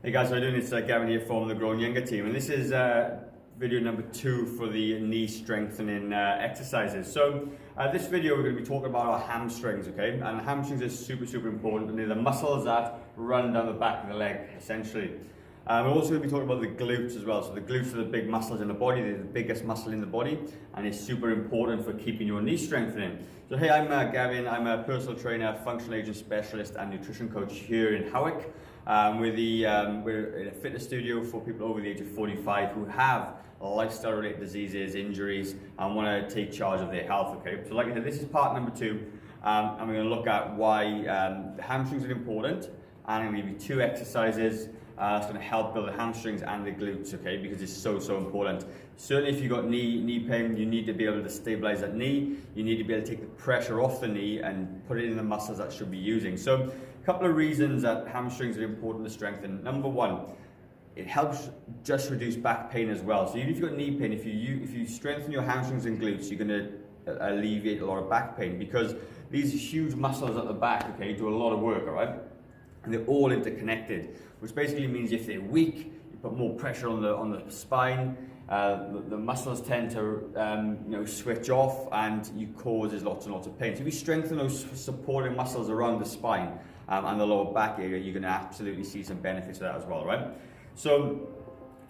Hey guys, how are you doing? It's Gavin here from the Growing Younger team, and this is video number 2 for the knee strengthening exercises. So this video we're going to be talking about our hamstrings, okay? And hamstrings is super important, and they're the muscles that run down the back of the leg, essentially. We're also going to be talking about the glutes as well. So the glutes are the big muscles in the body, they're the biggest muscle in the body, and it's super important for keeping your knee strengthening. So hey, I'm Gavin, I'm a personal trainer, functional agent specialist, and nutrition coach here in Howick. We're in a fitness studio for people over the age of 45 who have lifestyle-related diseases, injuries, and want to take charge of their health. Okay, so like I said, this is part number 2, and we're going to look at why the hamstrings are important, and I'm going to give you 2 exercises that's going to help build the hamstrings and the glutes. Okay, because it's so important. Certainly, if you've got knee pain, you need to be able to stabilize that knee. You need to be able to take the pressure off the knee and put it in the muscles that should be using. So, a couple of reasons that hamstrings are important to strengthen. Number 1, it helps just reduce back pain as well. So even if you've got knee pain, if you strengthen your hamstrings and glutes, you're going to alleviate a lot of back pain, because these huge muscles at the back, okay, do a lot of work, all right? And they're all interconnected, which basically means if they're weak, you put more pressure on the spine. The muscles tend to switch off, and you causes lots and lots of pain. So if you strengthen those supporting muscles around the spine and the lower back area, you're going to absolutely see some benefits of that as well, right? So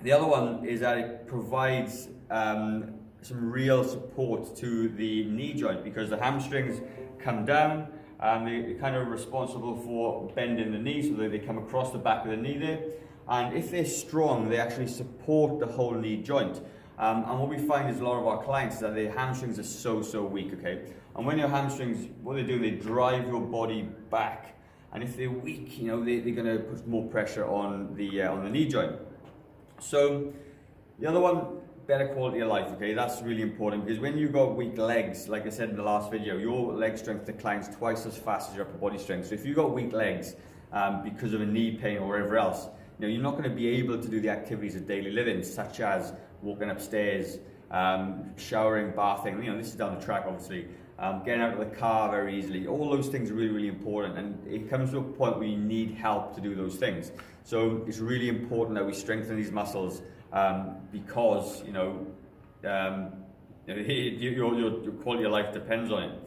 the other one is that it provides some real support to the knee joint, because the hamstrings come down and they're kind of responsible for bending the knee, so that they come across the back of the knee there. And if they're strong, they actually support the whole knee joint. And what we find is a lot of our clients is that their hamstrings are so weak, okay? And when your hamstrings, what they do, they drive your body back. And if they're weak, they're going to put more pressure on the knee joint. So the other one, better quality of life, okay? That's really important, because when you've got weak legs, like I said in the last video, your leg strength declines twice as fast as your upper body strength. So if you've got weak legs because of a knee pain or whatever else, you're not going to be able to do the activities of daily living, such as walking upstairs, showering, bathing. This is down the track, obviously. Getting out of the car very easily. All those things are really important, and it comes to a point where you need help to do those things. So it's really important that we strengthen these muscles, because your quality of life depends on it.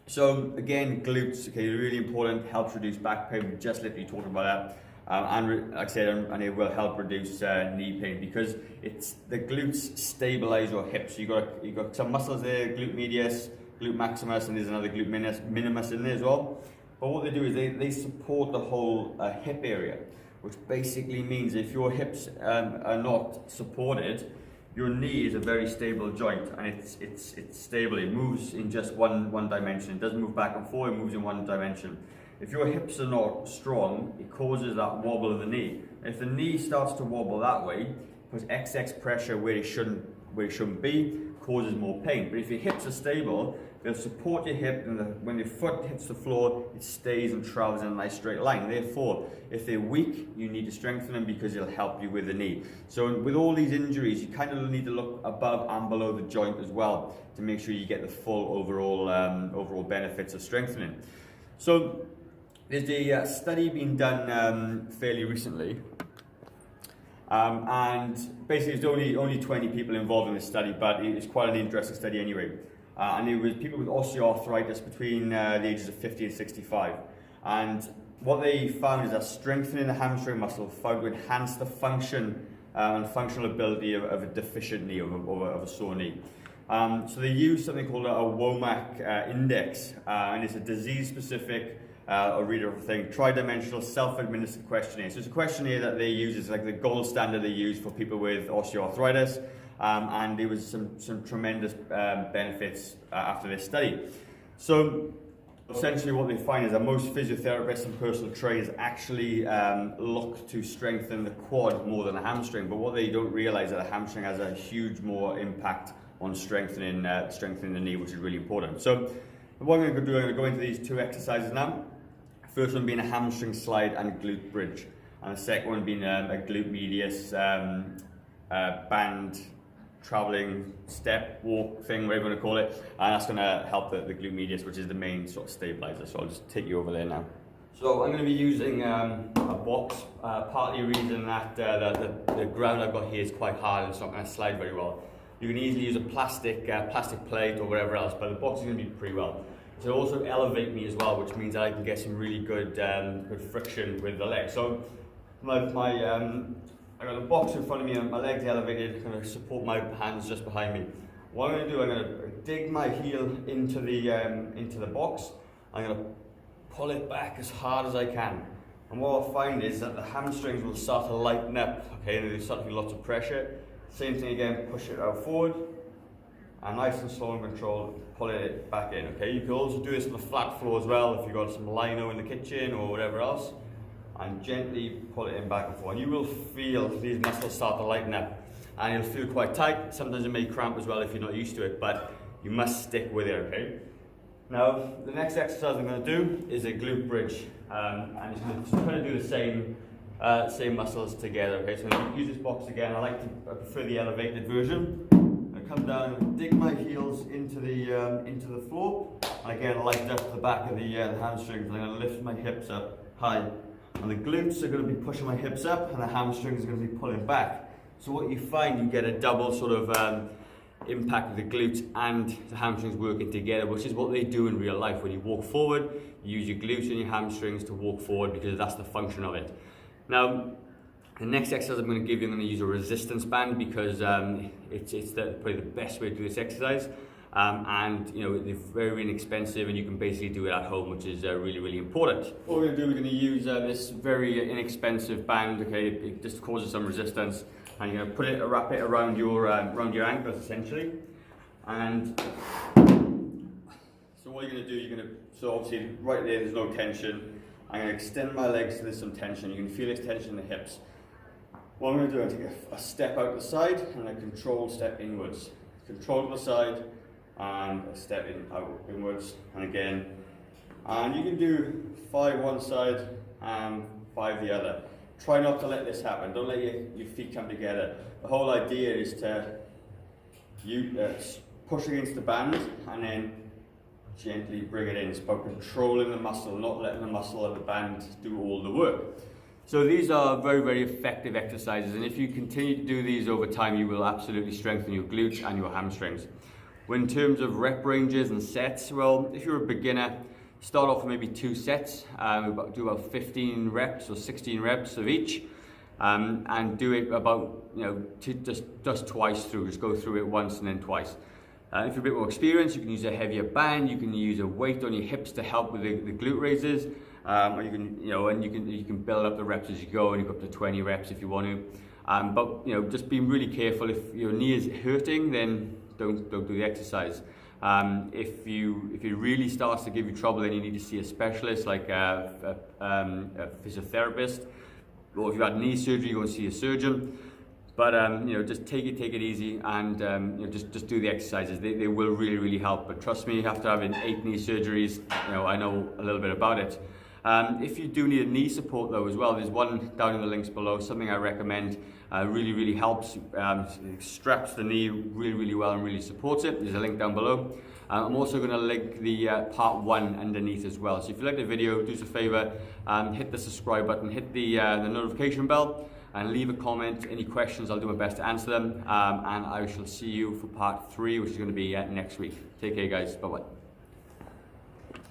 So again, glutes, okay, really important, helps reduce back pain. We just literally talked about that. And like I said, and it will help reduce knee pain, because it's the glutes stabilize your hips. You got some muscles there, glute medius, glute maximus, and there's another glute minimus in there as well. But what they do is they support the whole hip area, which basically means if your hips are not supported, your knee is a very stable joint, and it's stable. It moves in just one dimension. It doesn't move back and forth. It moves in one dimension. If your hips are not strong, it causes that wobble of the knee. If the knee starts to wobble that way, it puts excess pressure where it shouldn't be, causes more pain. But if your hips are stable, they'll support your hip, and when your foot hits the floor, it stays and travels in a nice straight line. Therefore, if they're weak, you need to strengthen them, because it'll help you with the knee. So with all these injuries, you kind of need to look above and below the joint as well, to make sure you get the full overall benefits of strengthening. So there's a study being done fairly recently, and basically there's only 20 people involved in this study, but it's quite an interesting study anyway. And it was people with osteoarthritis between the ages of 50 and 65. And what they found is that strengthening the hamstring muscle found to enhance the function and functional ability of a deficient knee, of a sore knee. So they used something called a WOMAC index, and it's a disease-specific, I'll read everything, tri-dimensional self-administered questionnaire. So it's a questionnaire that they use, it's like the gold standard they use for people with osteoarthritis, and there was some tremendous benefits after this study. So essentially what they find is that most physiotherapists and personal trainers actually look to strengthen the quad more than the hamstring, but what they don't realize is that the hamstring has a huge more impact on strengthening the knee, which is really important. So what I'm going to do, I'm going to go into these 2 exercises now. First one being a hamstring slide and glute bridge, and the second one being a glute medius band traveling step walk thing, whatever you want to call it, and that's going to help the glute medius, which is the main sort of stabilizer. So I'll just take you over there now. So I'm going to be using a box. Partly the reason that the ground I've got here is quite hard and it's not going to slide very well. You can easily use a plastic plate or whatever else, but the box is going to be pretty well. So it'll also elevate me as well, which means that I can get some really good friction with the leg. So I got the box in front of me and my legs elevated, kind of support my hands just behind me. What I'm going to do, I'm going to dig my heel into the box. I'm going to pull it back as hard as I can. And what I'll find is that the hamstrings will start to lighten up, okay, and they'll start to feel lots of pressure. Same thing again, push it out forward, and nice and slow and controlled, pulling it back in, okay? You can also do this on the flat floor as well, if you've got some lino in the kitchen or whatever else, and gently pull it in back and forth. And you will feel these muscles start to lighten up, and it'll feel quite tight. Sometimes it may cramp as well if you're not used to it, but you must stick with it, okay? Now, the next exercise I'm going to do is a glute bridge, and it's going to do the same muscles together. Okay, so I'm going to use this box again. I prefer the elevated version. I come down and dig my heels into the floor. And again, light up the back of the hamstrings. I'm going to lift my hips up high, and the glutes are going to be pushing my hips up, and the hamstrings are going to be pulling back. So what you find, you get a double sort of impact of the glutes and the hamstrings working together, which is what they do in real life. When you walk forward, you use your glutes and your hamstrings to walk forward, because that's the function of it. Now, the next exercise I'm going to give you, I'm going to use a resistance band, because it's probably the best way to do this exercise, and you know, they're very inexpensive, and you can basically do it at home, which is really, really important. What we're going to do, we're going to use this very inexpensive band. Okay, it just causes some resistance. And you're going to wrap it around your ankles essentially. And so what you're going to do, so obviously right there's no tension. I'm going to extend my legs so there's some tension. You can feel this tension in the hips. What I'm going to do, I'm going to take a step out the side and a controlled step inwards. Control to the side and a step inwards, and again. And you can do 5 one side and 5 the other. Try not to let this happen. Don't let your feet come together. The whole idea is to push against the band and then gently bring it in. It's about controlling the muscle, not letting the muscle of the band do all the work. So these are very, very effective exercises, and if you continue to do these over time, you will absolutely strengthen your glutes and your hamstrings. Well, in terms of rep ranges and sets, well, if you're a beginner, start off with maybe 2 sets, do about 15 reps or 16 reps of each, and do it about, just twice through. Just go through it once and then twice. If you're a bit more experienced, you can use a heavier band. You can use a weight on your hips to help with the glute raises, or you can, you can build up the reps as you go, and you go up to 20 reps if you want to. But just be really careful. If your knee is hurting, then don't do the exercise. If it really starts to give you trouble, then you need to see a specialist, like a physiotherapist, or if you've had knee surgery, go and see a surgeon. But just take it easy, and just do the exercises. They will really, really help. But trust me, after having 8 knee surgeries, I know a little bit about it. If you do need a knee support though as well, there's one down in the links below, something I recommend. Really, really helps. It straps the knee really, really well and really supports it. There's a link down below. I'm also going to link the part 1 underneath as well. So if you like the video, do us a favor, hit the subscribe button, hit the notification bell, and leave a comment. Any questions, I'll do my best to answer them. And I shall see you for part 3, which is going to be next week. Take care, guys. Bye-bye.